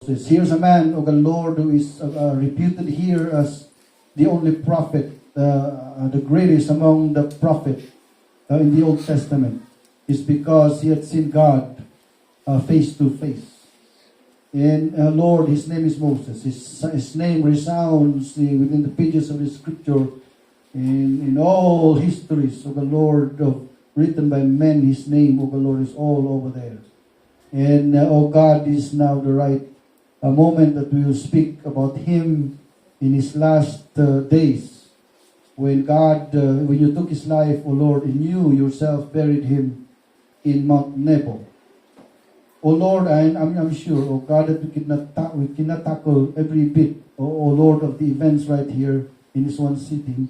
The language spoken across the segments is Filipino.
Moses. Here's a man of the Lord who is reputed here as the only prophet, the greatest among the prophets in the Old Testament. Is because he had seen God face to face. And Lord, his name is Moses. His name resounds within the pages of the scripture. In all histories of the Lord written by men, his name of the Lord is all over there. And oh God, this is now the right moment that we will speak about him in his last days. When God, when you took his life, oh Lord, and you yourself buried him in Mount Nebo. Oh Lord, I'm sure, oh God, that we cannot tackle every bit, oh Lord, of the events right here in this one sitting.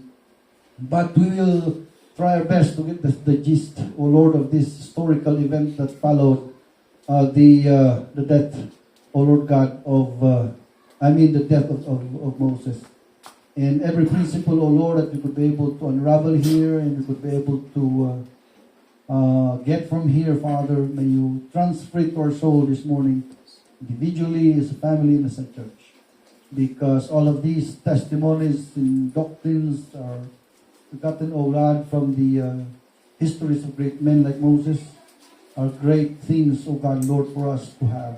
But we will try our best to get the gist, oh Lord, of this historical event that followed the death, oh Lord God, the death of Moses. And every principle, oh Lord, that we could be able to unravel here and we could be able to get from here, Father. May you transfer it to our soul this morning, individually, as a family, and as a church. Because all of these testimonies and doctrines are gotten, oh God, from the histories of great men like Moses, are great things, oh God, Lord, for us to have.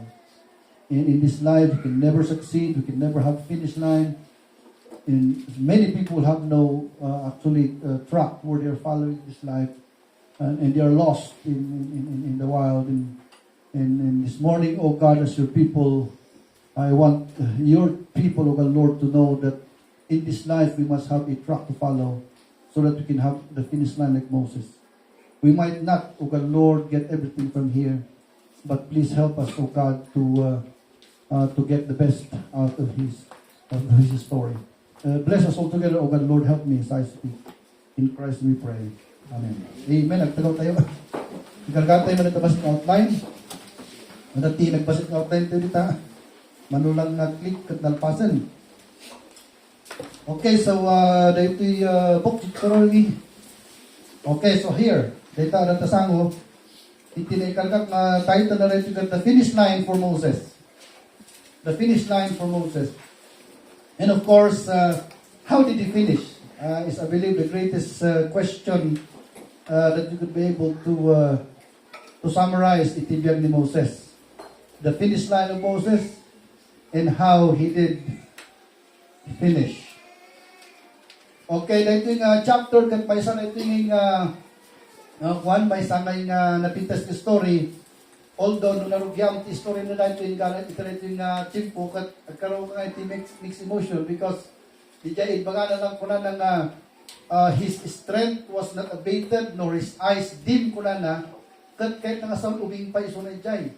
And in this life, we can never succeed, we can never have finish line. And many people have no track where they are following this life. And they are lost in the wild. And this morning, oh God, as your people, I want your people, oh God, Lord, to know that in this life we must have a track to follow so that we can have the finish line like Moses. We might not, oh God, Lord, get everything from here, but please help us, oh God, to get the best out of his story. Bless us all together, oh God, Lord, help me as I speak. In Christ we pray. Amen. Amen. Nagtagaw tayo. Ikargatay mo na ito basit outline. Madati nagbasit ng outline tayo dito. Manulang na click at nalpasan. Okay, so dito yung book thoroughly. Okay, so here. Dito ang natasango. Itinaikargat na title na rin yung The Finish Line for Moses. The Finish Line for Moses. And of course, how did he finish? Is I believe the greatest question that you could be able to summarize itibiyag ni Moses. The finish line of Moses and how he did finish. Okay, dito yung chapter kat may isa na ito yung may isa na napintas na story. Although nung narugyam ti story na dito yung galit, ito na ito yung chimpo kat agkaroon nga ito mixed emotion because di jay baga na lang kuna ng his strength was not abated, nor his eyes dim ko na kahit nangasawang ubing pa iso na jay.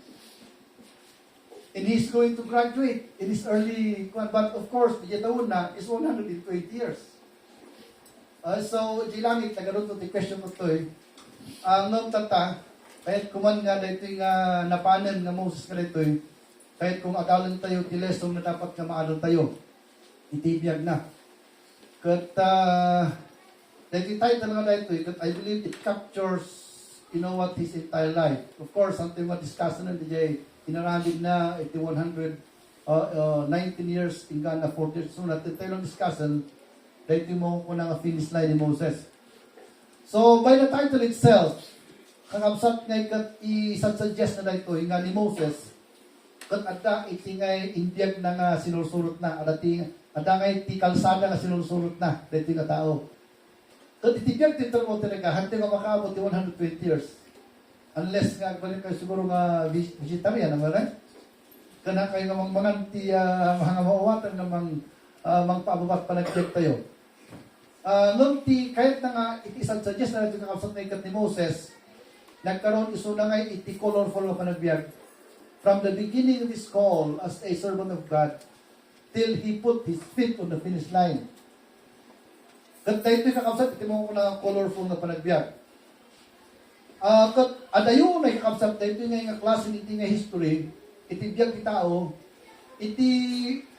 And he's going to graduate in his early, but of course, di taon na, is 120 years. So, di langit, nagaroon to, the question ko to ang tata, kahit kuman nga dito yung napanan nga Moses ka dito kahit kung adalan tayo, ti lesson na dapat nga maadal tayo, itibiyag na. Kat, the title nga dito, I believe it captures, what his entire life. Of course, something what discussed na DJ, inaramid na, 119 years, inggan na 40 years. So, natin tayo lang discussion, dito mo ko na finish line ni Moses. So, by the title itself, kakabsat nga ikat i-suggest na dito, nga ni Moses, kat ada itingay indiyag na nga sinursurot na, ada nga iti kalsada nga sinursurot na, dito nga tao. Kat itibiyag dito mo talaga, hante nga makaabot 120 years. Unless nga, balik kayo siguro nga vegetarian, naman rin? Kana kayo nga manganti, mga mauwatan nga paababat pa nag-check tayo. Nung kahit na nga, iti-suggest na natin kakabsat na ikat ni Moses, nagkaroon iso na nga iti colorful na panagbiag. From the beginning of his call as a servant of God, till he put his feet on the finish line. Kat dahil ito'y kakabsat, iti mo ko na colorful na panagbiag. Kat adayo na kakabsat, dahil ito nga klase iti nga history, iti biyag ti tao, iti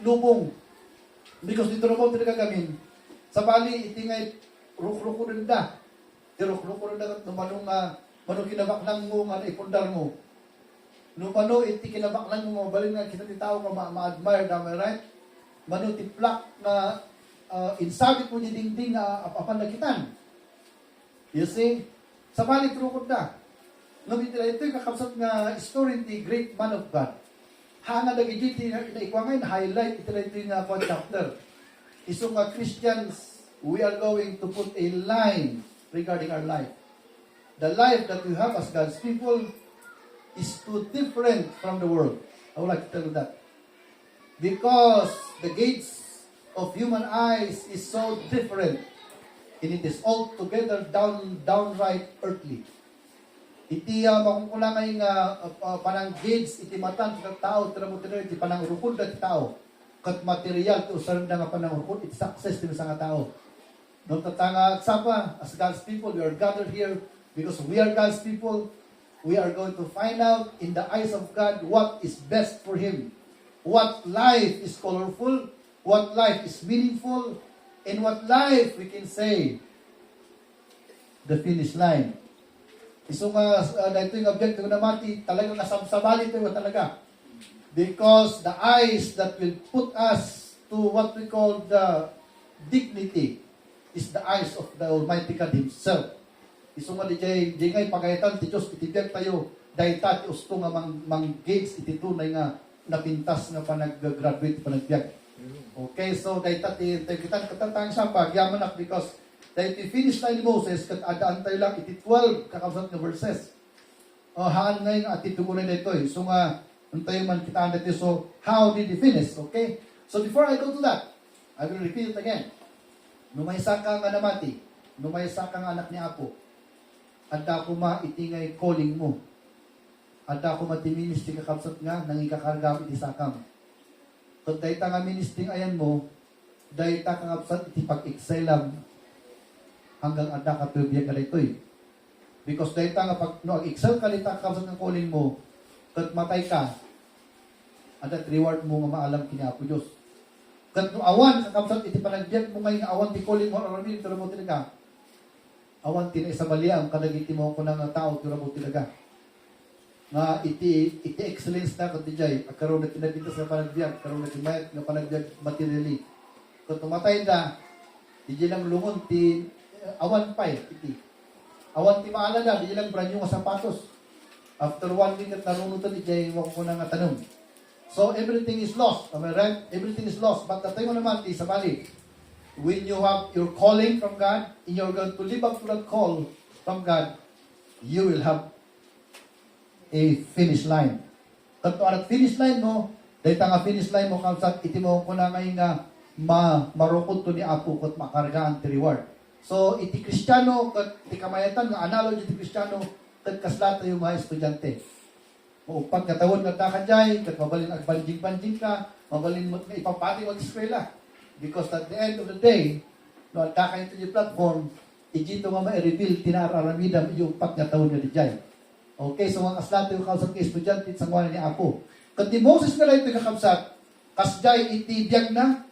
lubong. Because dito rin mo tinagagamin, sa bali, iti nga rukruko rin da. Iti rukruko rin da, manong kinabaklang mo, nga naipundar mo. No mano iti kinabaklan mo mabalin nga kita ti tao nga ma-admire, am I right? Mano ti plak na insabit mo ni dingding nga apan nakitan. You see? Sa balik trukod na. No bitila ito yung kakabsat nga story ti great man of God. Hanga lagi dito na ikwangay na highlight ito yung chapter. Isong nga Christians, we are going to put a line regarding our life. The life that we have as God's people is too different from the world. I would like to tell you that. Because the gates of human eyes is so different. And it is altogether downright earthly. Iti makukulangay nga panang gates, iti matan sa tao, iti panang urukod na tao. Kat material, ito usarang na nga panang urukod, iti success din sa nga tao. Nung tatanga sapa, as God's people, we are gathered here because we are God's people. We are going to find out in the eyes of God what is best for Him. What life is colorful, what life is meaningful, and what life we can say, the finish line. Iso nga, ito yung object na mati, talagang nasamsabali ito talaga. Because the eyes that will put us to what we call the dignity is the eyes of the Almighty God Himself. Iso nga di ngay pagayitan ti Diyos itibiyag tayo dayta ti usto nga mang gates iti tunay nga napintas nga panag-graduate panagbiag. Okay, so dayta ti kita katatang sa pagyamanak because dahil ti finish line ni Moses kat adaan tayo lang iti 12 kakabsat nga verses. Haan ngayon at itugunan na ito. So nga untayo man kita dito. So how did he finish? Okay? So before I go to that, I will repeat it again. Numaysa ka nga namati. Numaysa ka nga anak ni Apo. Adda ko ma itingay calling mo. Adda ko mati ministry kakabsat nga nang ikakargam iti sakam. Kung dayta nga ministry ayan mo, dayta kakabsat iti pag-excelam hanggang adda ka tubiyag ka ito'y. Because dayta nga pag no, excel ka lita kakabsat ng calling mo, kat matay ka, adat reward mo nga maalam kini Apo Diyos. Kat no awan kakabsat iti panagbiag mo ngayon awan ti calling mo aramin ito mo talaga. Awan tina isa baliam kadagiti mo ko ng tao tura mo talaga. Nga iti excellence na kat dijay karon na tinabita sa panagbiag, karon na timayat nga panagbiag materially. Kung tumatay na, di lang lungon ti awan pa iti. Awan ti maalala, di lang brand new nga sapatos. After 1 week at narunutan dijay mo ko na nga tanong. So everything is lost. Am I right? Everything is lost. But natay mo naman ti sa bali. When you have your calling from God, and you're going to live up to that call from God, you will have a finish line. Kanto at finish line mo, dahil nga finish line mo, kamsat, iti mo ko na ngayon nga marukod to ni Apo kat makargaan ti reward. So, iti Kristiyano, kat iti kamayatan, nga analogy iti Kristiyano, kat kaslata yung mga estudyante. Pag katawon nga takadjay, kat mabalin agbanjing-banjing ka, mabalin mo nga ipapati mag-eskwela. Because at the end of the day, no, ataka ito yung platform, ijito nga ma-reveal, tinararamidam yung pagkataon nga dijay. Okay, so mga kaslata yung kausap kay estudyante sa ngalan ni Apo. Kat di Moses nga lang ito kakabsat, kasjay iti biyag na,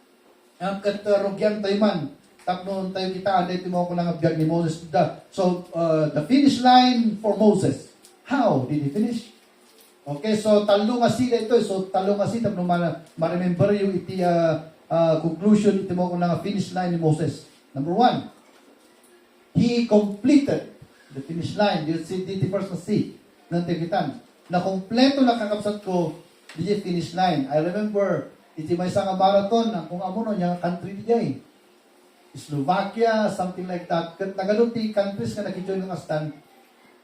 ang katarugyan tayo man, tapnon tayo kita, dito mo ako ng biyag ni Moses. So, the finish line for Moses. How did he finish? Okay, so talo nga sila ito. So, talo nga sila, tapno ma-remember yung iti conclusion, ito mo ako ng finish line ni Moses. Number 1, he completed the finish line. You see, dito first na see, ng tigitan. Na kompleto na kakabsat ko, dito finish line. I remember, iti may isang marathon, kung amuno niya, country niya Slovakia, something like that. Tagalog ti countries nga nakijoin ng kastan.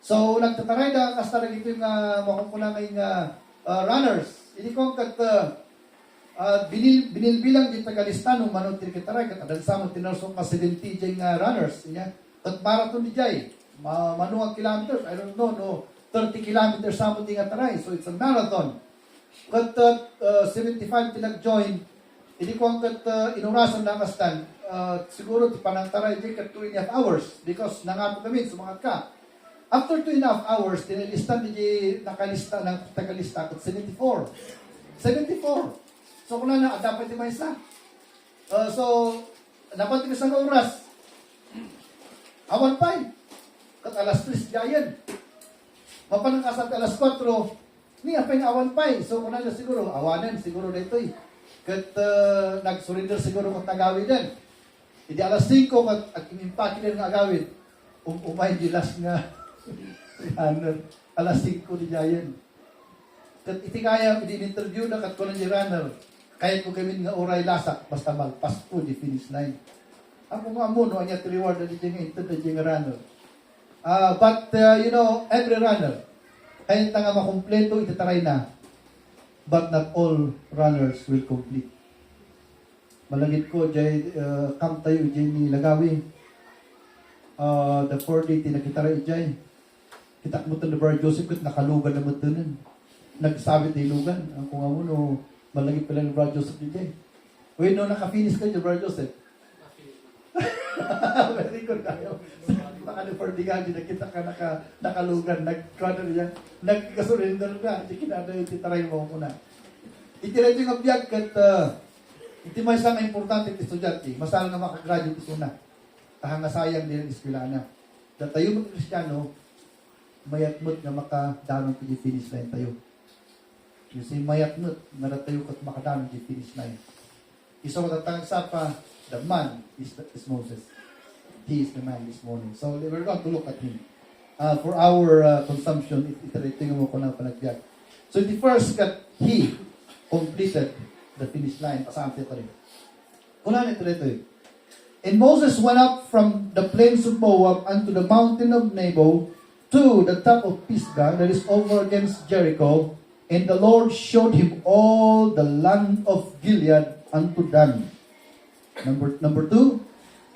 So, nagtataray na kastan na ito yung makukulang ng runners. Hindi ko kat binilbilang di tagalista nung manong tirikitaray kat adan sa mo tinarsong ka 70 diyang runners. Kat marathon di jay. Manuang kilometers. I don't know, no. 30 kilometers sa mo tinga taray. So, it's a marathon. Kat 75 tinag-join, hindi ko ang kat inurasan na kastan. Siguro ti panangtaray di kat 2.5 hours because nangapo kami, sumangat ka. After 2.5 hours, tinilistan di nakalista ng tagalista kat 74. So, kung na dapat di may isa. So, dapat di isang oras. Awan pa kat alas 3 gayan. Mapanangkasat alas 4, Niya pa yung awan pa eh. So kung ano siguro, awanan siguro dito eh. Kat nag-surrender siguro kung tagawin din. Hindi alas 5 at inimpaki din ng agawin. Umay di last nga. Runner. Alas 5 di jayan. Kat iti kaya, interview na kat ko ng runner. Kaya ko kami nga oray lasak, basta malpas po di finish line. Ako nga mo, no, anya reward na di nga runner. But, you know, every runner, kaya nga makumpleto, itataray na. But not all runners will complete. Malagit ko, jay, kam tayo, jay ni Lagawi. The 4D, tinakitaray, jay. Kitak mo ito na Brother Joseph, kat nakalugan na mo ito nun. Nagsabit na ilugan. Ang kung mo, no, malagit pala ni Brother Joseph, jay. Uy, no, naka-finish ka dyan, Brother Joseph. Very good tayo. Naka-4D nakita ka nakalugan, nagkasurrender na, hindi kinada yung titaray mo muna. Itiray yung abiyag kat, iti may isang importante estudyante, masal nga makagraduate ito na. Kahanga sayang din ang eskwela na. Dahil tayo mga Kristiyano, mayatmut nga makadanon iti finish line tayo. Kasi mayatmut, nga tayo kat makadanon iti finish line. Isa ko tatangag sa pa, the man is Moses. He is the man this morning. So we're going to look at him. For our consumption, ito mo ko ng panagbiag. So the first that he completed the finish line. Pasahan ito rin. Kunan ito rin. And Moses went up from the plains of Moab unto the mountain of Nebo to the top of Pisgah that is over against Jericho. And the Lord showed him all the land of Gilead unto Dan. Number 2.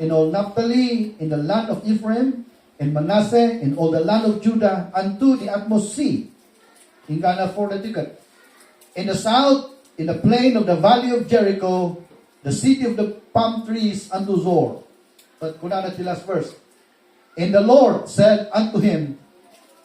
In all Naphtali, in the land of Ephraim, and Manasseh, in all the land of Judah, unto the utmost sea, in Ghana for the ticket. In the south, in the plain of the valley of Jericho, the city of the palm trees, unto Zor. But kunana the last verse. And the Lord said unto him,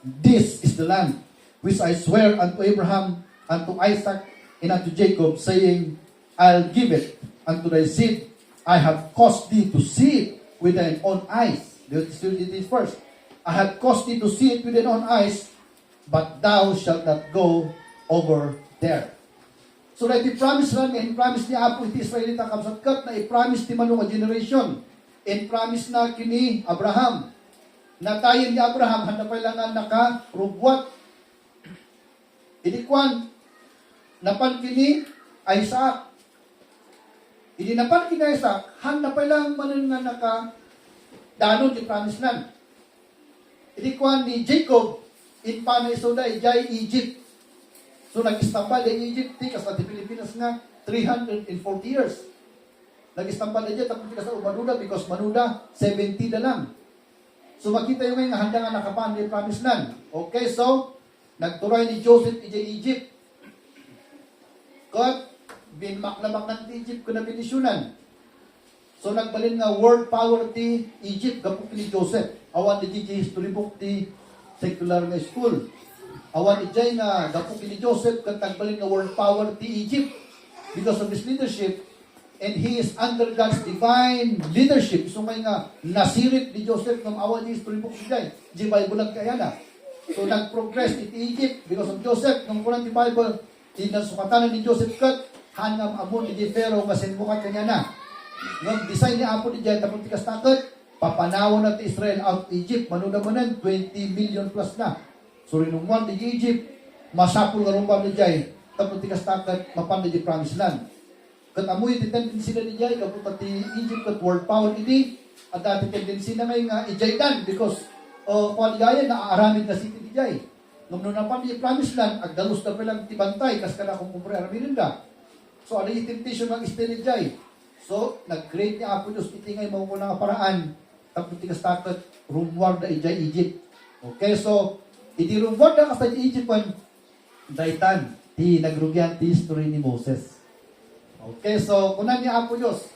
This is the land which I swear unto Abraham, unto Isaac, and unto Jacob, saying, I'll give it unto thy seed. I have caused thee to see it with thine own eyes. This first. I have caused thee to see it with thine own eyes, but thou shalt not go over there. So that i-promise lang, i-promise ni Apo iti Israelita kamsatkat na i-promise ti manong a generation. I-promise na kini Abraham. Na tayo ni Abraham, handa pa lang naka-rubwat. Idikwan, napan kini Isaac. Hindi napan kini Isaac, handa pa lang manan nga naka-danon di promise land. Idikwan ni Jacob, in panaisoda, ijay Egypt. So nag-istambal di Egypt, di kasi di Pilipinas nga, 340 years. Nag-istambal di dyan, tapos di kasi Manuda, because Manuda, 70 na lang. So makita yung ngayon, handa nga nakapan di promise land. Okay, so, nagturay ni Joseph ijay Egypt. God, binmaklamak ng Egypt ko na binisyonan. So nagbalin nga world power ti Egypt, gapok ni Joseph. Awan ni DJ history book ti secular nga school. Awan ni Jay nga gapok ni Joseph, kag nagbalin nga world power ti Egypt because of his leadership. And he is under God's divine leadership. So may nga nasirit ni Joseph ng awan ni history book ni Jay. Di Bible lang kaya na. So nag-progress ti Egypt because of Joseph. Nung kulang ti Bible, tinasukatan ni Joseph kat hanam amon ni Pharaoh kasi bukat kanya na. Nung design ni Apo ni Jay, tapos tikas takot, papanawon na ti Israel out Egypt. Manuda mo nan, 20 million plus na. So rinungwan ni Egypt, masapul nga rumbang ni Jay, tapos tikas takot, mapanda di promised land. Kat amoy ti tendency na ni Jay, kaputa ti Egypt kat world power iti, at dati tendency na ngayon nga i-Jay dan, because kung gaya na aaramid na city ni Jay. Nung napan di promised land, agdalos na palang tibantay, kas ka na kung kumpre araminin ka. So, ano yung temptation ng istinidjay? So, nag-create ni Apo Diyos, itingay mo muna nga paraan, tapos tigas takot, rumward na ijay Egypt. Okay, so, iti rumward na kasi Egypt pan, daitan, ti nagrugyan ti history ni Moses. Okay, so, kunan ni Apo Diyos,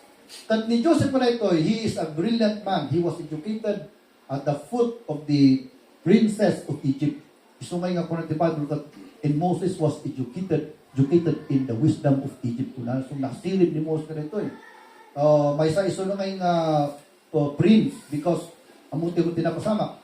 kat ni Joseph pala ito, he is a brilliant man. He was educated at the foot of the princess of Egypt. Isungay nga kunan ti Bible, kat and Moses was educated in the wisdom of Egypt. So, nasirid ni Moses na ito eh. May isa iso na ngayong prince because amuti mo tinapasama.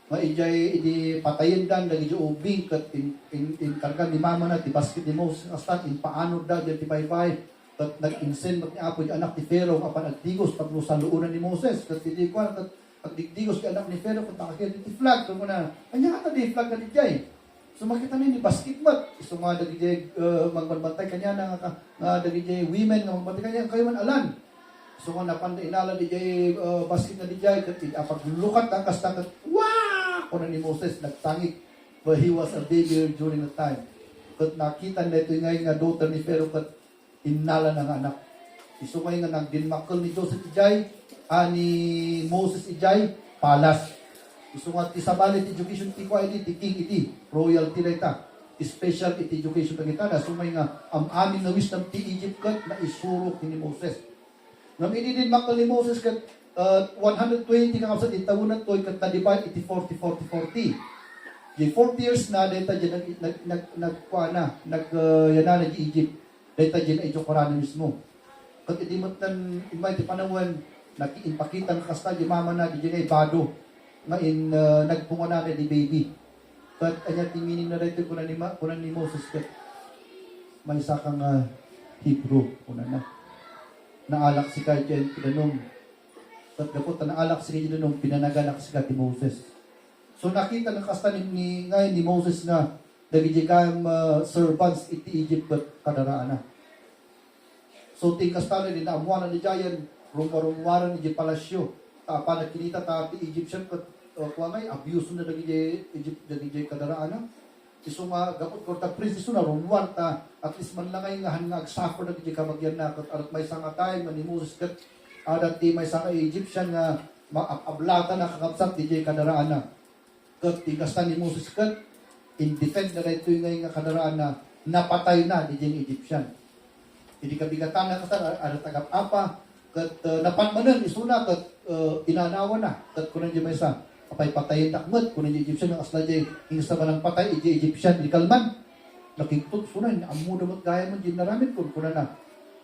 nga ijay idi patayin dan dagi ubing kat in kargan ni mama na ti basket ni Moses astan in paano da di paypay kat nag-insen mat ni apo di anak ni Pharaoh apan agdigos paglusan luunan ni Moses kat di kwan kat agdigos ti anak ni Pharaoh kat takakit ti flag kat na anya ata di flag na dijay so makita ni basket mat iso nga dagi jay magbantay kanya nga dagi jay women nga magbantay kanya kayo man alan so nga napanday inala DJ basket na DJ kat apaglukat ang kasta kat wow kuno ni Moses nagtangik but he was a baby during the time kat nakita na ito nga daughter ni Pharaoh kat inala ng anak iso nga nga nagdinmakol ni Joseph ijay ani Moses ijay palas iso nga ti sabali ti education ti kwa iti ti king iti royalty data special iti education kita na sumay nga amin na wisdom ti Egypt kat na isurok ni Moses ngam ini din makal ni Moses kat 120 ka kapsat itawunan toy kat na-divide iti 40. Di 40 years na data dyan yana na di Egypt. Data dyan ay Jokorano mismo. Kat iti matan imay ti panawan nakiinpakita ng kasta di mama na di dyan ay bado. Ngayon nagpunga na di baby. Kat anya ti meaning na dito kunan ni Moses kat may sakang Hebrew kunan na. Naalak si kay Jen Pinanong. At kapot naalak si kay Pinanong, pinanaganak si kay Moses. So nakita ng kasta ni Moses na nagigikang servants iti Egypt at kadaraan na. So ting kasta na din naamuan ni Jayan, rumwaran ni palasyo. Pa nakinita ta ti Egyptian kat kuwangay, abuse na nagigay kadaraan na. Iso nga, gapot ko ta prince iso na rumwar ta at least man lang ay nga suffer na di kamagyan na at may sanga time ni Moses kat adat ti may sanga Egyptian nga maablata na kakapsat di kadaraan na kat tigastan ni Moses kat in defend na ito yung nga kadaraan na napatay na di Egyptian hindi kabigatan na kasar adat agap apa kat napanmanan isuna kat inanawa na kat kunan di may sa apay patayin takmet kunan di Egyptian ang asla di ingsa man ang patay di Egyptian di kalman nakiktot sunan amu damat gaya man di naramit kun kunan na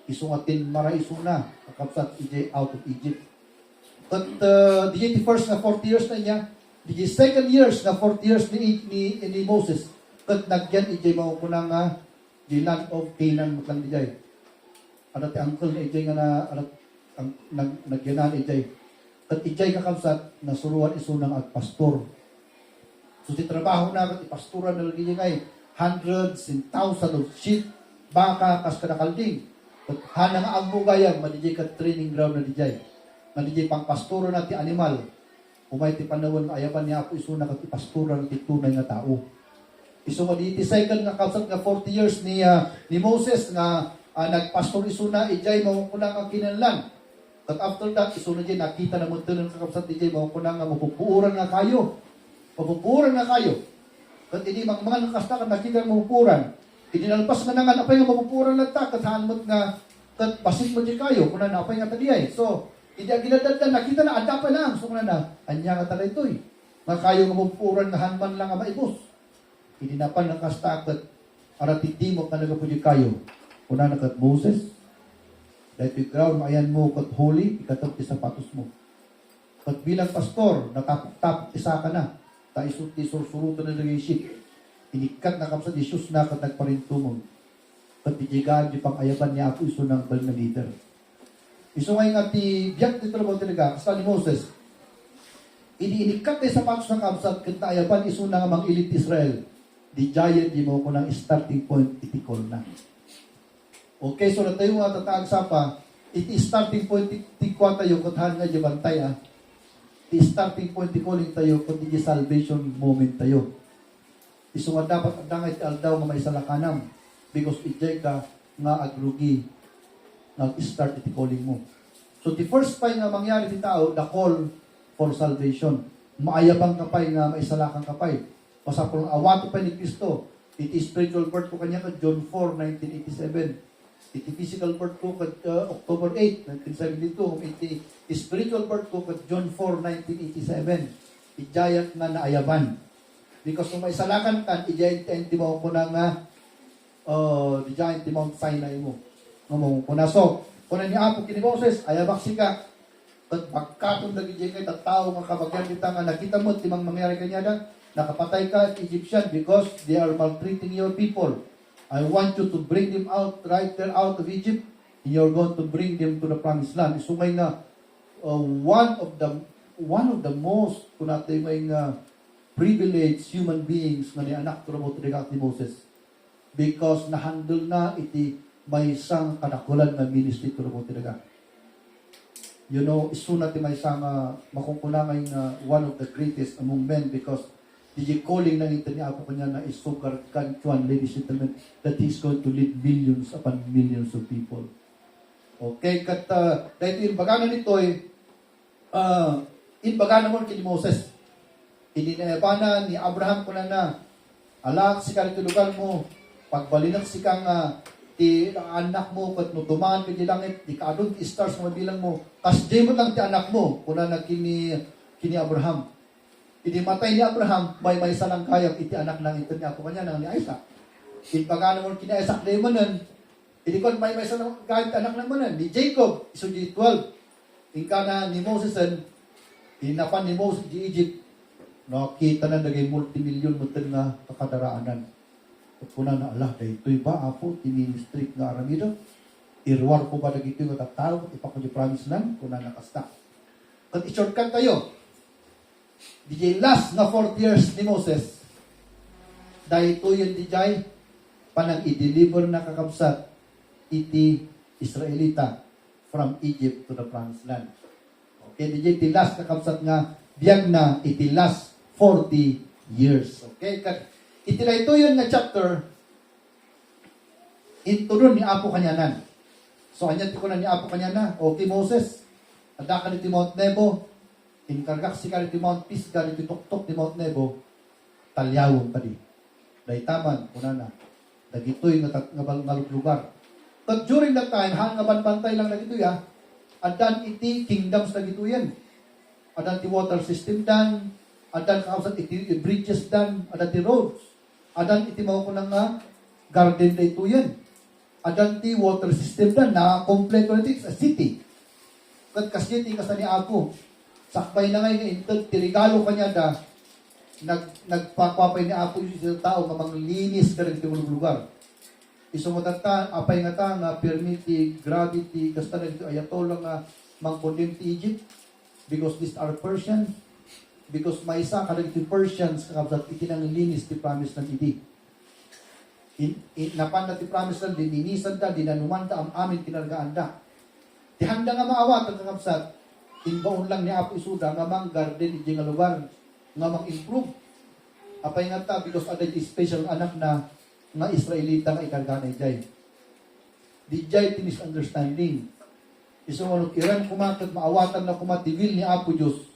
isungatin mara isuna kakapsat ije out of Egypt but the first na 40 years na niya the second years na 40 years ni Moses kat nagyan ije mao kunang the land of Canaan matlang dijay ano ti uncle ni ije nga na nagyanan ije at ijay kakabsat na suruan iso ng agpastor. So ti trabaho na kat ipastoran na lagi ngay hundreds and thousands of sheep, baka kas kadakalding. At hanang agbugayan, madijay kat training ground na dijay. Madijay pang pastoran na ti animal. Umay ti panawon ayaban niya ako iso na kat ipastoran ti tunay nga tao. Iso nga di second nga kabsat nga 40 years ni Moses nga nagpastor iso na ijay mamukunang ang kinanlan. At after that, isunod dyan, nakita na mo ito ng kakapsat DJ, makukunang nga mapupuran nga kayo. Mapupuran nga kayo. At hindi, mga nakasta ka, nakita ng mapupuran. Idinalpas nga nga, apay nga mapupuran lang ta, kathanmot nga, kat basit mo dyan kayo, kunan na, apay nga tadiyay. So, hindi ang ginadad na, nakita na, adapa na, so kunan na, anya nga tala ito eh. Nga kayo nga mapupuran nga hanman lang nga maibos. Idinapan ng kasta, kat aratidimok na nagapudyo kayo. Kunan na kat Moses, dahil ground, maayan mo kat holy, ikatab ti sapatos mo. Kat bilang pastor, natapok-tapok isa ka na. Taisot ti sursuruto na nag-isip. Inikat na kapsa di Diyos na kat nagparintumong. Kat tijigaan di pang ayaban niya ako iso ng bal na leader. Iso ngayon nga ti biyak ti trabaho talaga, kasta ni Moses. Inikat na sapatos na kapsat kat na ayaban iso na nga mang ilit Israel. Di giant di mo ko ng starting point itikol na. Okay, so na tayo nga tataag sapa, iti starting point tikwa tayo kuthan nga jabantay Iti starting point calling tayo kung iti salvation moment tayo. Iso nga dapat adangay ti aldaw nga may salakanam because ijay ka nga agrugi nag-start iti calling mo. So the first pay nga mangyari ti tao, the call for salvation. Maayabang kapay nga maisalakan kapay. Pasapol ang awato pa ni Kristo. Iti spiritual birth ko kanya ka John 4, 1987. Iti physical birth ko kat October 8, 1972. Iti spiritual birth ko kat John 4, 1987. Ijayat nga naayaban. Because kung may salakan kan, ijayat ti mo ko na nga ijayat ti Mount Sinai mo. Ngomong ko na so. Kung ni Apo kini Moses, ayabak sika. Kat pagkatong nagiging kay tao nga kabagyan kita nga nakita mo timang mangyari kanya na nakapatay ka at Egyptian because they are maltreating your people. I want you to bring them out right there out of Egypt. You're going to bring them to the promised land. Isumay nga one of the most kunatay may privileged human beings nga ni anak turabot ni Moses because nahandle na iti may isang kadakulan nga ministry turabot talaga. You know, isuna ti may isang makukunamay nga one of the greatest among men because the calling na ito ni Apo kanya na isukar kantuan, ladies and gentlemen, that he's going to lead millions upon millions of people. Okay, kat dahil inbaganan nito inbaganan mo kini Moses. Ininebana ni Abraham ko na alak si lugar mo, pagbalinak si kang ti anak mo, kat nutuman ka di langit, di kaadun ti stars mo bilang mo, kasjay mo lang ti anak mo, kuna na kini Abraham. Matay ni Abraham, may salang kayang iti anak lang ito ni ako kanya, nang ni Isaac. Inbaganan mo kini Isaac na manan, kon may salang kayang anak lang manan, ni Jacob, iso di 12. Inka na ni Moses, inapan ni Moses di Egypt, nakita na nagay multimilyon mo nga kakadaraanan. At kuna na, Allah, dahito'y ba, Apo, tini-ministry nga aramido? Irwar ko ba na gito'y matatawag, ipako di promise lang, kuna nakasta. At i-shortcut tayo. DJ last na 4 years ni Moses, dahito'y yung DJ, panang i-deliver na kakabsat, iti Israelita from Egypt to the promised land. Okay, DJ, iti last kakabsat nga, biyag na iti last 40 years. Okay? Itila ito yun na chapter, ito nun ni Apo kanyanan. So, anyat ko na ni Apo kanyanan, okay Moses, ada ka ni Mount Nebo, inkargak si ka ni Mount Pisgah, ni Tuktok ni Mount Nebo, talyawon pa di. Dahil taman, kuna na, dagitoy nga lugar. But during that time, nga bantay lang dagito ya, adan iti kingdoms dagito yan. Adan ti water system dan, adan kausat iti bridges dan, adan ti roads, adan iti mga kunang garden na ito yan, adan ti water system dan, na kompleto na iti sa city. Kat kasi iti kasa ni Apo, sakbay na ngayon, tiligalo kanya da, nagpapapay ni Apo yung tao, kamang linis ka rin iti lugar. Isumatata, apay nga ta, nga permiti, gravity, kasta na ito ayatollah nga, mang-condemn ti Egypt, because these are Persians, because may isa kadag ti Persians kapag itinanglinis ti promise ng iti. Napan na ti promise ng dininisan da, dinanuman da, ang amin kinargaan da. Ti handa nga maawat ang kakapsat, inbaon lang ni Apo Isuda nga mang garden iti nga lugar, nga mang improve. Apay nga ta, because ada ti special anak na nga Israelita nga ikargaan ay jay. Di jay ti misunderstanding. Isungunod Iran kumakat, maawatan na kumativil ni Apo Diyos,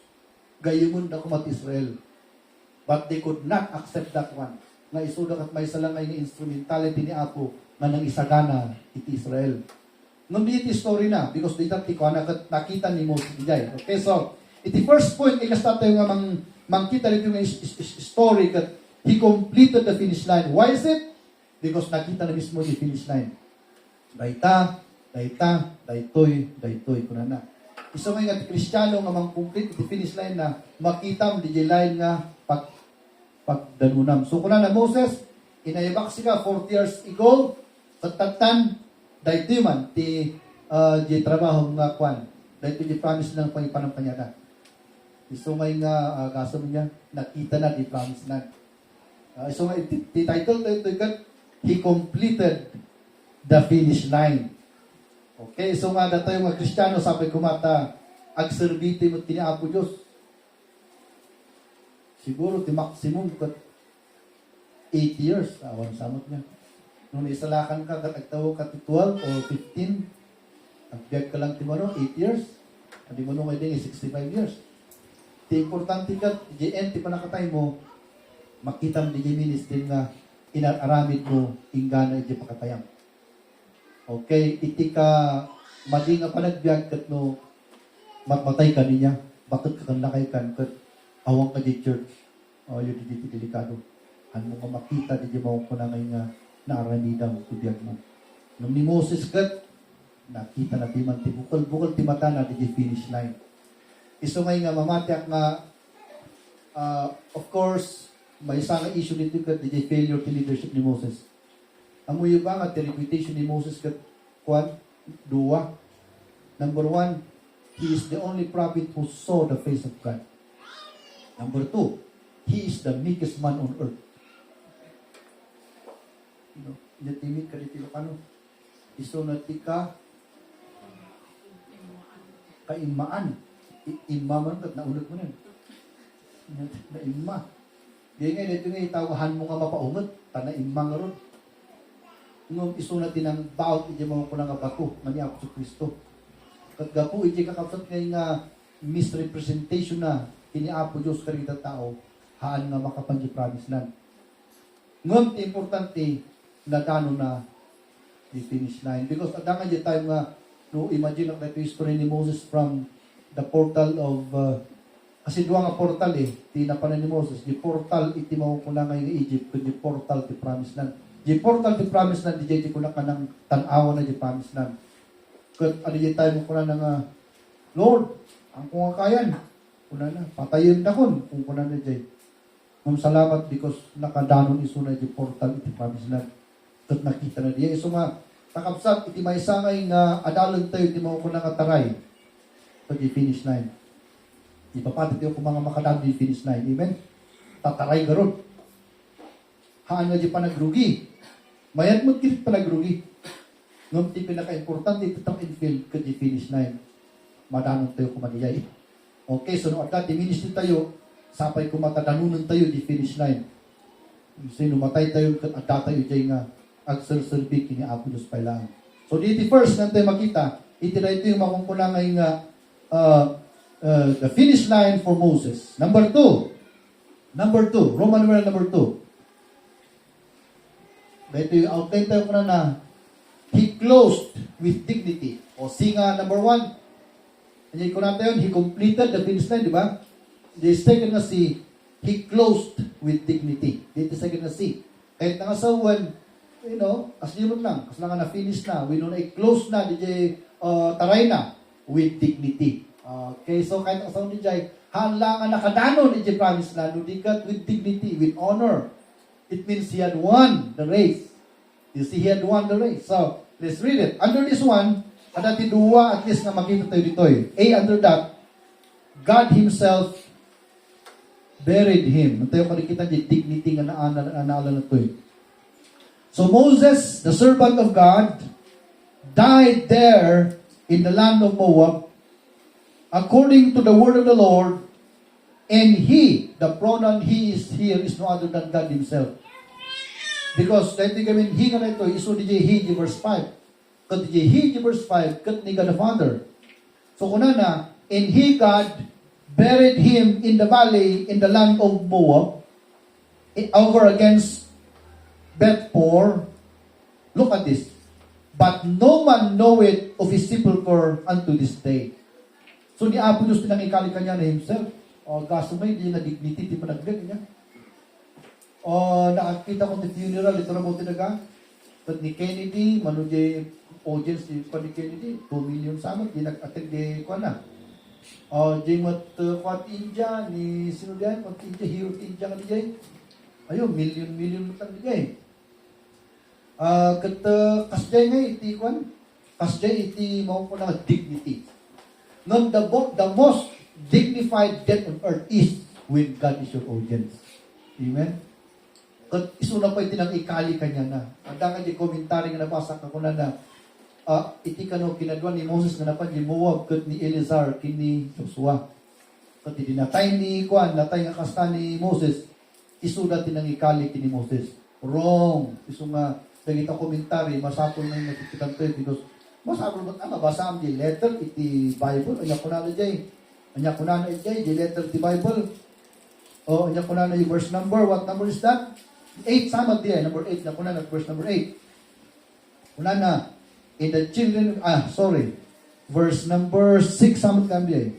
gayungon na kumat Israel. But they could not accept that one. Nga isuda at may salangay ni instrumentality ni Apo nga nang isagana iti Israel. Nung di iti story na, because di tati ko nakita ni Moses dijay. Okay, so, iti first point, ikasta tayo nga mangkita rin yung story that he completed the finish line. Why is it? Because nakita na mismo yung finish line. Daytoy, kuna na. Iso nga Kristiyano nga mang-complete iti finish line na makitam di line nga pagdanunam. So kuna na Moses, inayabak siya 40 years ago, tatatan, daytoy man, ti trabaho nga kwan. Daytoy di promise lang pangipanang na. Iso nga kaso niya, nakita na di promise na. Iso nga, ti title daytoy kat, he completed the finish line. Okay, so nga dito yung mga Kristiyano, sabi ko mata, agserbiti mo tiniapo Diyos. Siguro, ti maximum, 8 years, awan samot niya. Nung isalakan ka, katagtawo ka 12 o 15, agbiag ka lang ti mo, 8 years, hindi mo nung may 65 years. Ti importante ka, GN, ti panakatay mo, makitam di ministry nga, inararamid mo, ingana iti pakatayam. Okay, iti ka madi nga panagbiag kat no matmatay ka niya, bakit ka lakay kan kat awang ka di church. O yun di delikado. Ano mo ka makita di mo ko na ngayon nga naaramida mo kubiyag mo. Nung ni Moses kat nakita na ti man ti bukal ti mata na di finish line. Iso ngay nga mamatyak nga, of course, may isa nga issue dito kat di failure to leadership ni Moses. Amuyo ba nga the reputation ni Moses kat kwan? Dua. Number one, he is the only prophet who saw the face of God. Number two, he is the meekest man on earth. Inatimid ka dito kano. Iso na tika kaimaan. Imaman kat naunod mo nun. Na-ima. Di nga dito nga itawahan mo nga mapaungot. Na-ima nga ron. Nung iso na tinang baot iti mga kunang abato nga ni Apo Kristo. Kat gapo iti kakapsat nga misrepresentation na kini Apo Diyos karita tao haan nga makapangi-promise lang. Ngam importante na tano na the finish line. Because at nga di time nga no, imagine ang ito history ni Moses from the portal of kasi duwa nga portal tinapanan ni Moses. Di portal iti mauuna ngayon ng Egypt kundi portal ti promise land. Di portal ti promise land di kuna ka ng tanawa na di promise land. Kat ano di tayo mo kuna nga Lord, ang kung kayan kuna na, patayin na kung kuna na di. Salamat because nakadanon iso na di portal iti promise land. Kat nakita na diya. Iso nga, takapsat, iti may sangay nga adalon tayo, iti mga kunang ataray. Ito di finish line. Ipapatit yung mga makadalo di finish line. Amen? Tataray garod. Haan nga di pa nagrugi. Mayat mo kilit pa nagrugi. Nung ti pinaka-importante, ito itong infield ka di finish line. Madanon tayo kumaniyay. Okay, so nung at diminished tayo, sapay kumatadanunan tayo di finish line. Sino matay tayo at tayo dyan nga agserserbi kini Apo Diyos pailaan. So dito first natin makita, ito na ito yung makukunangay nga the finish line for Moses. Number two, Roman numeral number 2. Dito yung outline tayo na he closed with dignity. O singa number 1. Hindi ko natin yun, he completed the finish line, di ba? The second na si, he closed with dignity. Dito second na si. Kahit nangasawan, as limon lang, as lang na finish na, we know na i-close na, DJ taray na, with dignity. Okay, so kahit ang sound DJ, hanlangan nakadanon DJ promise na, nudikat with dignity, with honor. It means he had won the race. You see, he had won the race. So, let's read it. Under this one, at duwa, at least na makita tayo dito under that, God Himself buried him. Ito yung makikita niya, dignity nga naala na ito So Moses, the servant of God, died there in the land of Moab, according to the word of the Lord, and he, the pronoun he is here, is no other than God Himself. Because, dahil he nga na ito, iso DJ he, verse 5. Kat DJ he, verse 5, kat ni God the Father. So kuna na, and he, God, buried him in the valley, in the land of Moab, over against Bethpor. Look at this. But no man knoweth of his sepulchre unto this day. So ni Apo Diyos pinangikali kanya na himself. O gasumay, di na dignity, di pa nagdag niya. O nakakita ko ng funeral, ito na mo tinaga. But ni Kennedy, manudya audience ni Kennedy, 2 million sa amin, di nag-attend di ko na. O Jimot Kwat India, ni sino diyan? Kwat India, hero India nga diyan. Ayun, million lang diyan. Kasjay nga iti kwan. Kasjay iti mo po na dignity. None the most dignified death on earth is when God is your audience. Amen? Kat isuna pa iti nang ikali kanya na. Ang di komentary nga nabasa ka ko na iti kano kinadwa ni Moses nga napan di Moab kat ni Eleazar kini Joshua. Kat dinatay ni Kwan, natay nga kasta ni Moses, isuda tinang ikali kini Moses. Wrong. Isu nga kita komentary, masapol na yung nakikitan to because masapol mo mabasa ang di letter iti Bible. Anya ko na jay. Anya ko na jay di letter iti Bible. O anya ko na yung verse number. What number is that? 8 sama di number 8 na ko na verse number 8. Una na in the children verse number 6 sama di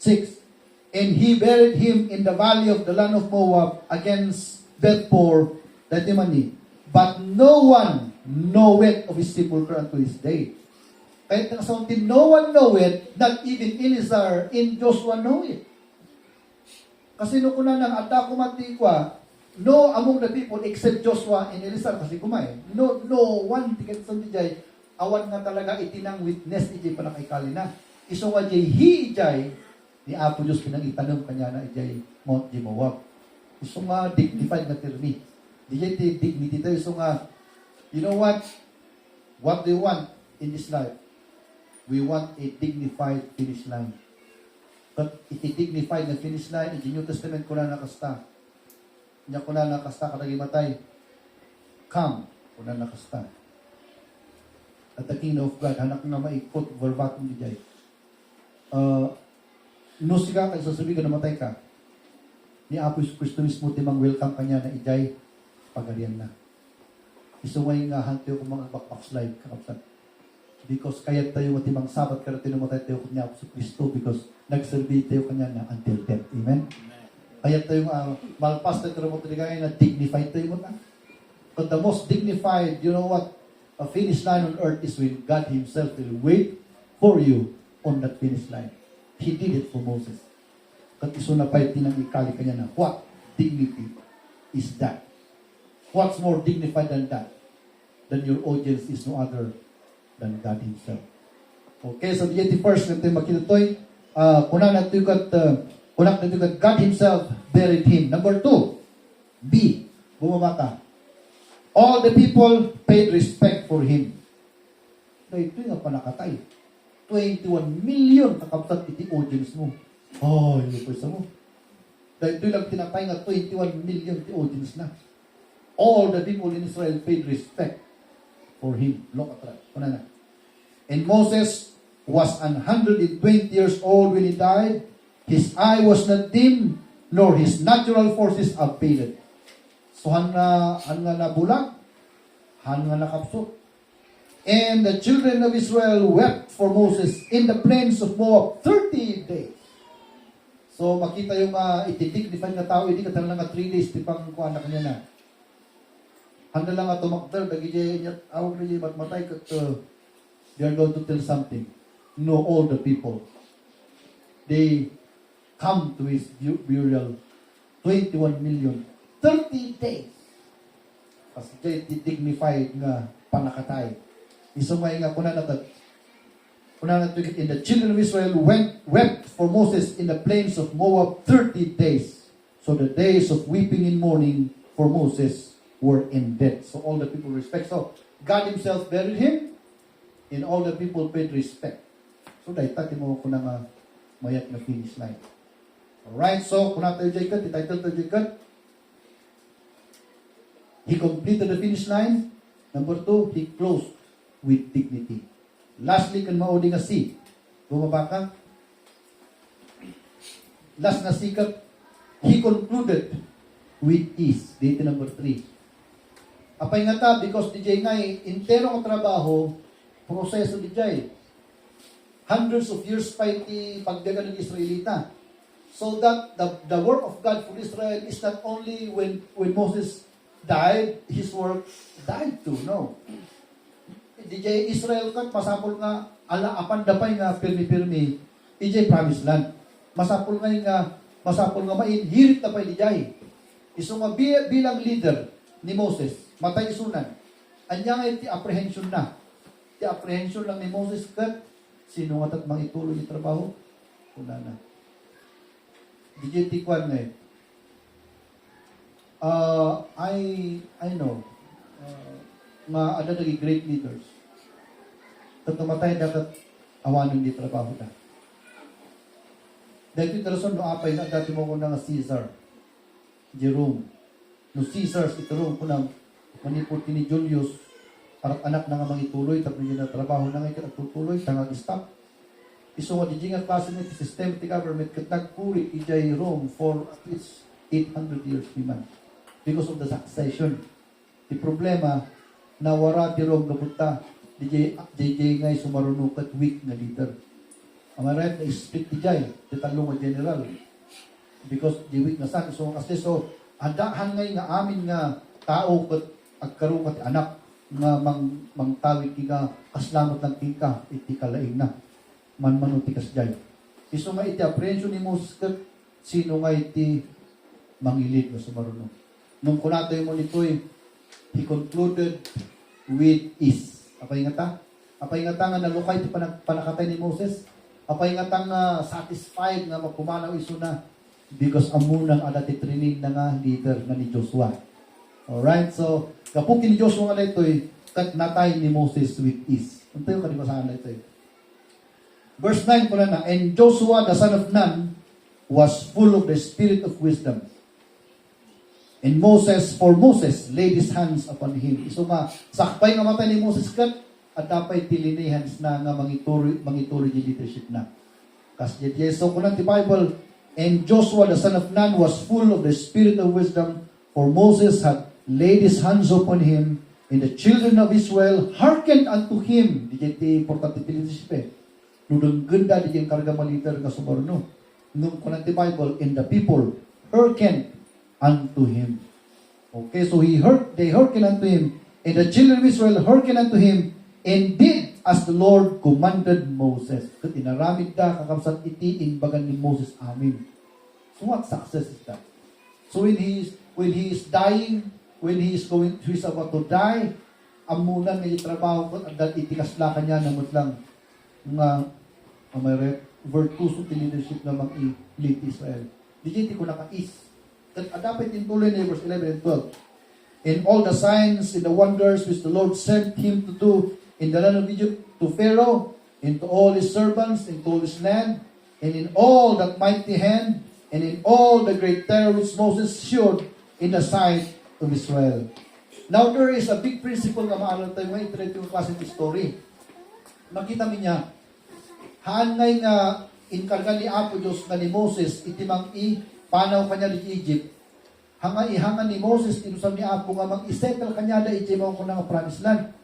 6. And he buried him in the valley of the land of Moab against Bethpor. But no one knoweth of his sepulchre unto this day. Kahit nga sa untin, no one know it, not even Eleazar in Joshua know it. Kasi no kuna nang ata kumatikwa, no among the people except Joshua and Eleazar kasi kumain. No one tiket sa dijay, awan nga talaga itinang witness ijay panakaikali na. Iso nga jay he ijay, ni Apo Diyos pinang itanong kanya na ijay Mount Moab. Iso nga dignified nga termi. Dijay dignity tayo. Iso nga, you know what? What do you want in this life? We want a dignified finish line. But iti dignified na finish line, in the New Testament ko na nakasta. Niya ko na nakasta kadagi matay. Come, ko na nakasta. At the kingdom of God, hanak na maikot, verbatim di jay. No siga kay sasabihin na matay ka. Ni Apo Kristo mismo timang welcome kanya na ijay pagarian na. Isungay nga hantiyo kung mga backslide kakapsat. Because kaya tayo matimang sabat kaya tayo matay tayo kanya sa Kristo because nagserbi tayo kanya na until death. Amen? Kaya tayo malpas tayo mo tayo na dignified tayo mo na. But the most dignified, you know what? A finish line on earth is when God Himself will wait for you on that finish line. He did it for Moses. Kat iso na pa'y tinangikali kanya na, what dignity is that? What's more dignified than that? Then your audience is no other than God Himself. Okay, so the 81st natin makita to'y, kunang natugat God Himself buried Him. Number 2, B, bumabata. All the people paid respect for Him. So ito nga panakatay. 21 million kakapsat iti audience mo. Oh, hindi po isa mo. Dahil ito lang tinatay nga 21 million iti audience na. All the people in Israel paid respect for Him. Look at that. Kuna na. And Moses was 120 years old when he died. His eye was not dim, nor his natural forces abated. So han nga nabulag, han nga nakapsot. And the children of Israel wept for Moses in the plains of Moab 30 days. So makita yung itidignify na tao, hindi ka lang nga 3 days, di pang kuha na kanya na. Handa lang nga tumakdal, dagijay niya, awag na niya, matmatay kat they are going to tell something. No, all the people. They come to his burial. 21 million. 30 days. Kasi jay dignified nga panakatay. Isumay nga kuna natag. Kuna natag in the children of Israel wept for Moses in the plains of Moab 30 days. So the days of weeping and mourning for Moses were ended. So all the people respect. So God Himself buried him, and all the people paid respect. So dahil tati mo ko na mayat na finish line. Alright, so kung natin Jacob, the title to Jacob, he completed the finish line. Number 2, he closed with dignity. Lastly, kan maudi nga C. Bumaba ka. Last na sikat, he concluded with ease. Dito number 3. Apay nga ta, because DJ ngay, intero ang trabaho, proseso DJ. Hundreds of years pa iti pagdagan ng Israelita. So that the work of God for Israel is not only when Moses died, his work died too. No. DJ Israel kat masapol nga ala apan dapay nga pirmi-pirmi DJ promised land. Masapol nga mainhirit na pa DJ. Iso nga bilang leader ni Moses, matay isunan. Anya nga iti apprehension na. Iti apprehension lang ni Moses kat sino nga tat mangituloy yung trabaho? Una na. DJ Tikwan nga I know nga ada naging great leaders. Kat namatay na kat awanin di trabaho na. Dahil ito rason no apay na dati mo ko na nga Caesar, Jerome. No Caesars ito ron ko na manipot ni Julius para anak na nga mangituloy tapos niya na trabaho na nga ikatutuloy tangag stop. Iso nga di nga klase ng systematic government kat nagpuri ijay Rome for at least 800 years naman because of the succession. Di problema nawara di Rome kapunta DJ ngay sumarunok at weak na leader. Am I right? Na-split DJ di talong nga general because di weak na san. So kasi so andahan ngay nga amin nga tao kat agkaroon kat anak nga mangtawid kiga kaslamat lang tika iti kalaing na man ti kasjay. Isu nga iti apprehension ni Moses ket sino nga iti mangilid nga sumarunong. Nung kunatoy mo nitoy, he concluded with is. Apay nga ta? Apay nga ta nga nalukay ti panakatay ni Moses. Apay nga ta nga satisfied nga makumanaw isu na because amunang adati training na nga leader nga ni Joshua. Alright, so kapukin ni Joshua nga daytoy kat natay ni Moses with is. Unto yung kadibasahan daytoy. Verse 9 ko na, and Joshua the son of Nun was full of the spirit of wisdom. And Moses laid his hands upon him. Iso nga, sakpay nga matay ni Moses kat, at dapay tilinihans na nga mangituri di leadership na. Kasi so kunan ti Bible, and Joshua the son of Nun was full of the spirit of wisdom, for Moses had laid his hands upon him, and the children of Israel hearkened unto him. Di ti importante ti leadership eh. Nudong ganda di yung karga maliter nga sumarno. Nung kunan ti Bible, and the people hearkened unto him. Okay, so they hearkened unto him, and the children of Israel hearkened unto him, and did as the Lord commanded Moses. Kat inaramid da kakabsat iti inbagan ni Moses amin. So what success is that? So when he is dying, when he is about to die, amunan nga trabaho ko at itikasla kanya namot lang nga may virtues of leadership na mag-lead Israel. Di ko naka-is. Dapat intuloy na verse 11 and 12. In all the signs and the wonders which the Lord sent him to do in the land of Egypt to Pharaoh, and to all his servants, and to all his land, and in all that mighty hand, and in all the great terror which Moses showed in the sight of Israel. Now there is a big principle nga maaral tayo nga ito yung klaseng story. Makita mi niya, hanay nga inkarga ni Apo Diyos nga ni Moses, itimang panaw kanya di Egypt, ihangan ni Moses, tinusam ni Apo nga mag-isettle kanya da iti mga kunang promised land.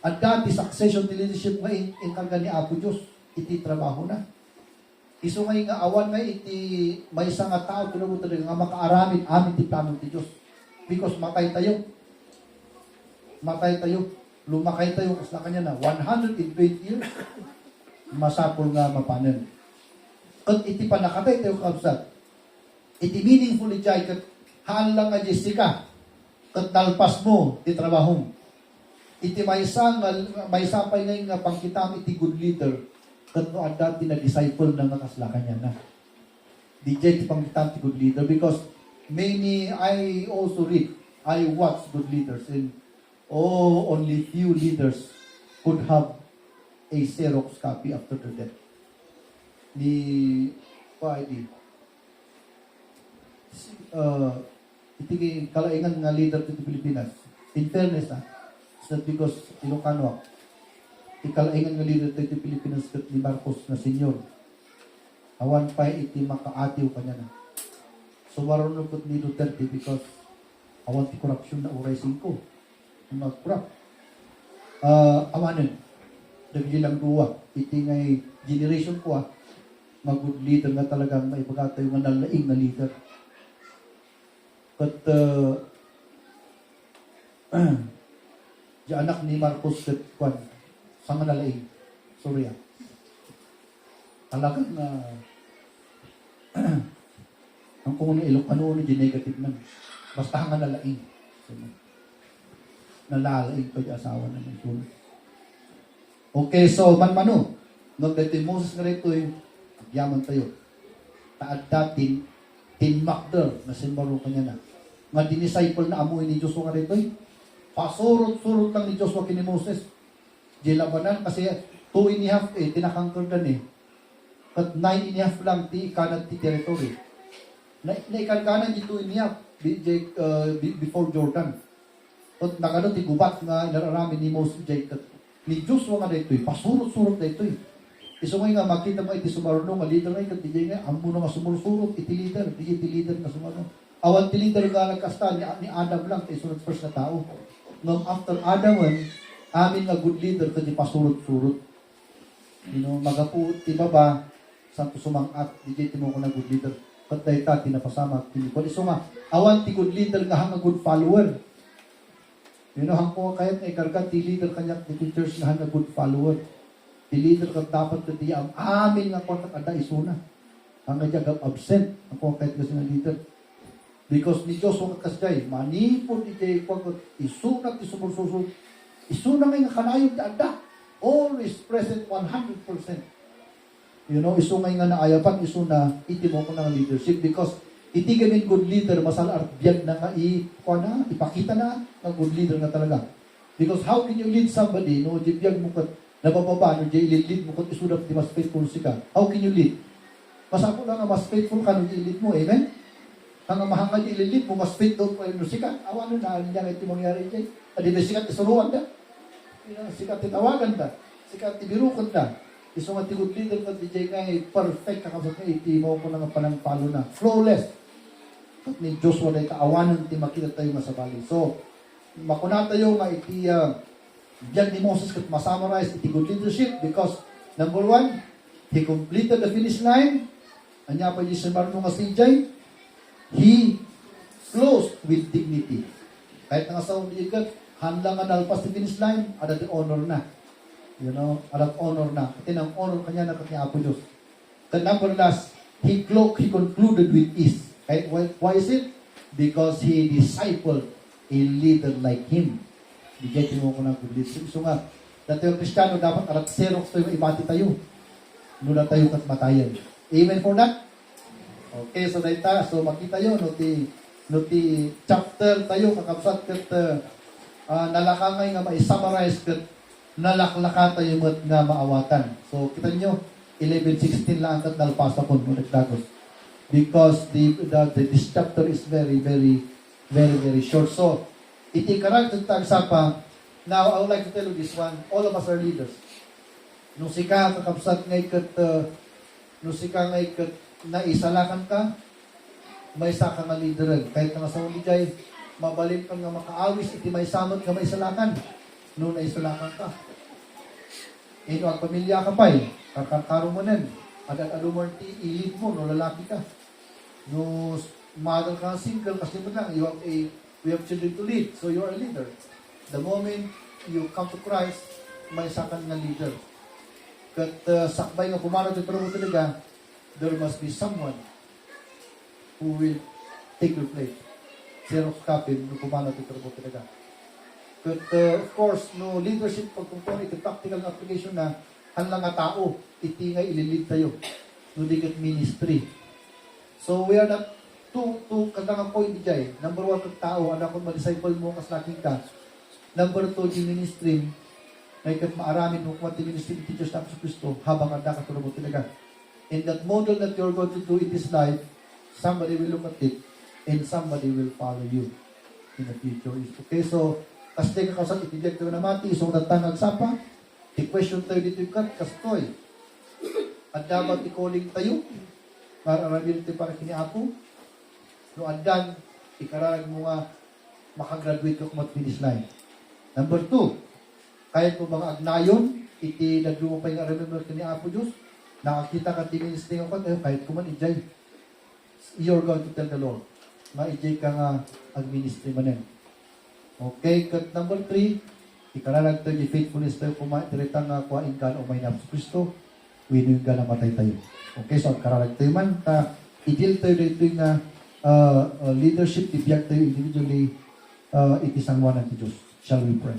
At dati succession to leadership nga inkarga ni Apo Diyos, iti trabaho na. Iso nga awan nga iti may isang nga tao, tunabutan nga makaaramid amin ti plano ti Diyos. Because matay tayo, lumakay tayo, kasla kanya na, 120 years, masapol nga mapanen. Kat iti panakatay tayo kabsat, iti meaningfully jay, kat haan lang nga Jessica, kat nalpas mo, ti trabaho. Iti may sapay ngayon nga pangkitam iti good leader, kat no adda ti na disciple na nga kasla kanya na. Di jay ti pangkitam ti good leader, because I watch good leaders, and only few leaders could have a Xerox copy after their death. Iti kalaingan nga leader to the Pilipinas. In fairness, it's not because Ilocano, ikalaingan nga leader to the Pilipinas kat ni Marcos na senior. Awan pa iti makaatiw pa niya na. So marunong ko ni Duterte because awan ti corruption na uray 5. Mag-corrupt. Awanin. Nagdilang duwa. Iti ngay generation ko mag-good leader nga talagang maibagata yung nalaing na leader. But di anak ni Marcos kat kwan sa nga nalaing. Sorry talagang ang kung Ilocano di negative man. Basta nga nalaing. Nalalaing pa di asawa na ng tulad. Okay, so manmano. Nung dito yung Moses nga rito yaman tayo. Taad datin, tinmakder na sinbaro kanya na. Nga dinisciple na amuin ni Joshua nga rito pasurot-surot lang ni Joshua kini Moses. Di labanan kasi 2.5 tinakangkerdan At 9.5 lang ti kanan ti territory. Naikan-kanan di 2.5 before Jordan. At nakano ti gubat nga inararamin ni Moses ni Joshua nga dito pasurot-surot dito Iso nga makita mo iti sumarunong nga leader nga iti nga amo nga sumursurot iti leader nga sumarunong. Awan ti leader nga nagkasta ni Adam lang iti sunod first na tao. Ngam after Adam amin nga good leader kadi pasurot-surot. Magapu ti baba santo sumangat di mo ko na good leader. Patay ta tinapasama ti ko. Iso nga awan ti good leader nga hanga good follower. You know, hangko kahit na ikarga, ti leader kanya, ti teachers na a good follower. Ti leader ka dapat ka di am amin nga kontak ada isuna. Ang kanya absent, ako kahit kasi nga leader. Because ni Diyos wag kasjay, manipod iti pag isuna ti sumursusod. Isuna nga kanayon ti ada. Always present 100%. You know, isungay nga naayapan, isuna, iti mo ko ng leadership because iti gamin good leader, masal biyag na nga ipakita na ng good leader na talaga. Because how can you lead somebody, no, di biyag mo kat, nabababa, no, di lead mo kat isudat di mas faithful sika. How can you lead? Masako lang nga mas faithful ka no, di lead mo, amen? Ang mahanga di lead mo, mas faithful ka no, sika. Awan no, na, niya iti mangyari dyan. Adi ba sikat isuruan da? Sikat titawagan da? Sikat tibirukon da? Isong at good leader ka, DJ nga, perfect kakabot nga, iti mo ko nga panangpalo na. Flawless. At ni Joshua na kaawanan, iti makita tayo masabali. So, makuna tayo nga iti, diyan ni Moses kat masummarize iti good leadership because, number one, he completed the finish line. Anya pa yung simarno nga si Jay, he closed with dignity. Kahit nga sa umiigat, handlang nga nalpas the finish line, ada the honor na. You know, alat honor na. Kasi ng honor kanya na kanya Apo Diyos. The number last, he concluded with ease. Why is it? Because he discipled a leader like him. Bigyan mo ko ng good leadership. So nga, dati yung Kristiyano dapat alat xerox tayo ibati tayo. Nuna tayo kat matayan. Amen for that? Okay, so dahita, so makita yun, no ti chapter tayo, kakabsat kat nalakangay nga ma-summarize kat nalaklaka tayo nga maawatan. So, kita nyo, 11:16 lang kat nalpasa ko nung nagdagos. Because this chapter is very, very, very, very short. So, iti character tagsapa. Now, I would like to tell you this one. All of us are leaders. Nung sika kakabsat ngay kat, naisalakan ka, may isa ka nga leaderan. Kahit nga sa ulijay, mabalin ka nga makaawis, iti may samot ka may salakan. Nung naisalakan ka. Ino ang pamilya ka pa kakakaro mo nen. Agad alumar ti ilid mo, no lalaki ka. No mother ka single, kasi mo lang, we have children to lead, so you are a leader. The moment you come to Christ, may sakan nga leader. Kat sakbay nga pumano ti pero talaga, there must be someone who will take your place. Xerox copy, no pumano ti pero talaga. But of course, no leadership pagkumpon iti practical na application na hanlang nga tao, iti nga ililid tayo. No digat ministry. So we are not two kadang point dijay. Number one kag tao, anak ko ma-disciple mo kas laking ka. Number two, di ministry, may kat maaramin mo kung ti ministry teachers na sa Kristo, habang anda ka tulong mo talaga. In that model that you're going to do in this life, somebody will look at it, and somebody will follow you in the future. Okay, so kasi ka kausap, itibiyag tayo na mati, isong natangag sapa, i-question tayo dito yung kat, kastoy. At dapat i-calling tayo, para arabil tayo para kiniapo. No, andan, ikararag mo nga, makagraduate ka kumat finish line. Number two, kahit mo mga agnayon, iti naglumo pa yung arabil mo kiniapo Diyos, nakakita ka tinilisting ako, kahit kuman ijay, you're going to tell the Lord, ma-ijay ka nga ag-ministry manen. Okay, cut number 3, ikaralag tayo di faithfulness tayo direktang kuhain ka o may nabos Kristo, winuin ka na matay tayo. Okay, so ikaralag tayo man, i-deal tayo dito yung leadership, ibiyag tayo individually, itisangwanan ti Diyos. Shall we pray?